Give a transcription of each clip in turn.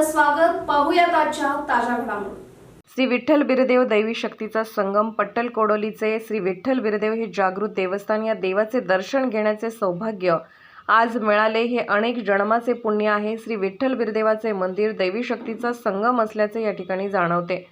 स्वागत. पाहूयात आजच्या ताज्या घडामोडी. श्री विठ्ठल बिरदेव दैवी शक्तीचा संगम पट्टल कोडोलीचे श्री विठ्ठल बिरदेव हे जागृत देवस्थान या देवाचे दर्शन घेण्याचे सौभाग्य आज मिळाले. हे अनेक जन्माचे पुण्य आहे. श्री विठ्ठल बिरदेवाचे मंदिर दैवी शक्तीचा संगम असल्याचे या ठिकाणी जाणवते.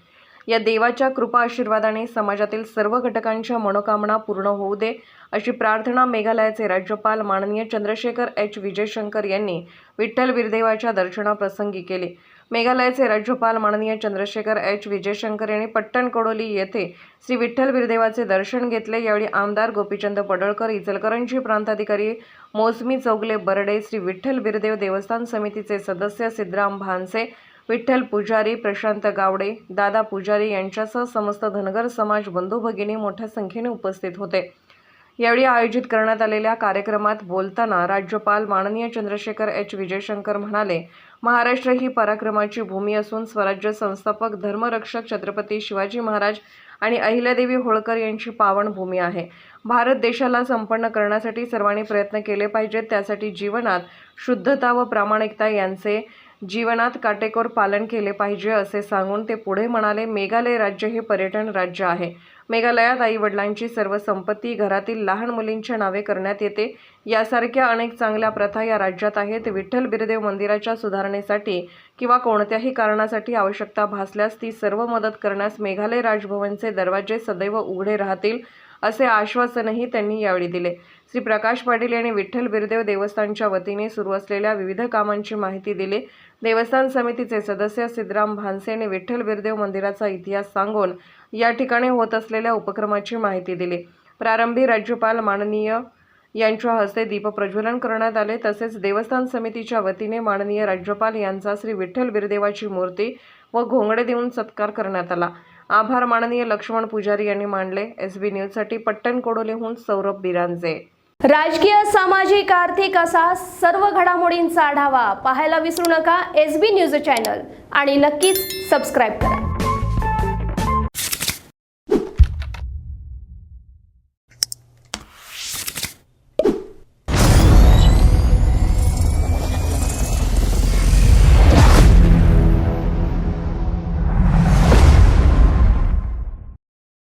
या देवाच्या कृपा आशीर्वादाने समाजातील सर्व घटकांच्या मनोकामना पूर्ण होऊ दे अशी प्रार्थना मेघालयाचे राज्यपाल माननीय चंद्रशेखर एच विजयशंकर यांनी विठ्ठल बिरदेवाच्या दर्शनाप्रसंगी केले. मेघालयाचे राज्यपाल माननीय चंद्रशेखर एच विजयशंकर यांनी पट्टण कोडोली येथे श्री विठ्ठल बिरदेवाचे दर्शन घेतले. यावेळी आमदार गोपीचंद पडळकर, इचलकरंजी प्रांताधिकारी मोसमी चौगले बर्डे, श्री विठ्ठल बिरदेव देवस्थान समितीचे सदस्य सिद्धराम भानसे, विठ्ठल पुजारी, प्रशांत गावडे, दादा पुजारी यांच्यासह समस्त धनगर समाज बंधू भगिनी मोठ्या संख्येने उपस्थित होते. यावेळी आयोजित करण्यात आलेल्या कार्यक्रमात बोलताना राज्यपाल माननीय चंद्रशेखर एच विजयशंकर म्हणाले, महाराष्ट्र ही पराक्रमाची भूमी असून स्वराज्य संस्थापक धर्मरक्षक छत्रपती शिवाजी महाराज आणि अहिल्यादेवी होळकर यांची पावन भूमी आहे. भारत देशाला संपन्न करण्यासाठी सर्वांनी प्रयत्न केले पाहिजेत. त्यासाठी जीवनात शुद्धता व प्रामाणिकता यांचे जीवनात काटेकोर पालन केले पाहिजे असे सांगून ते पुढे म्हणाले, मेघालय राज्य हे पर्यटन राज्य आहे. मेघालयात आई वडिलांची सर्व संपत्ती घरातील लहान मुलींच्या नावे करण्यात येते. यासारख्या अनेक चांगल्या प्रथा या राज्यात आहेत. विठ्ठल बिरदेव मंदिराच्या सुधारणेसाठी किंवा कोणत्याही कारणासाठी आवश्यकता भासल्यास ती सर्व मदत करण्यास मेघालय राजभवनचे दरवाजे सदैव उघडे राहतील असे आश्वासनही त्यांनी यावेळी दिले. श्री प्रकाश पाटील यांनी विठ्ठल बिरदेव देवस्थानच्या वतीने सुरू असलेल्या विविध कामांची माहिती दिली. देवस्थान समितीचे सदस्य सिद्धराम भानसे यांनी विठ्ठल बिरदेव मंदिराचा इतिहास सांगून या ठिकाणी होत असलेल्या उपक्रमाची माहिती दिली. प्रारंभी राज्यपाल माननीय यांच्या हस्ते दीपप्रज्वलन करण्यात आले. तसेच देवस्थान समितीच्या वतीने माननीय राज्यपाल यांचा श्री विठ्ठल बिरदेवाची मूर्ती व घोंगडे देऊन सत्कार करण्यात आला. आभार माननीय लक्ष्मण पुजारी यांनी मानले. SB न्यूजसाठी पट्टण कोडोलीहून सौरभ बिरांजे. राजकीय, सामाजिक, आर्थिक असा सर्व घडामोडींचा आढावा पाहायला विसरू नका SB न्यूज चॅनल आणि नक्कीच सबस्क्राईब करा.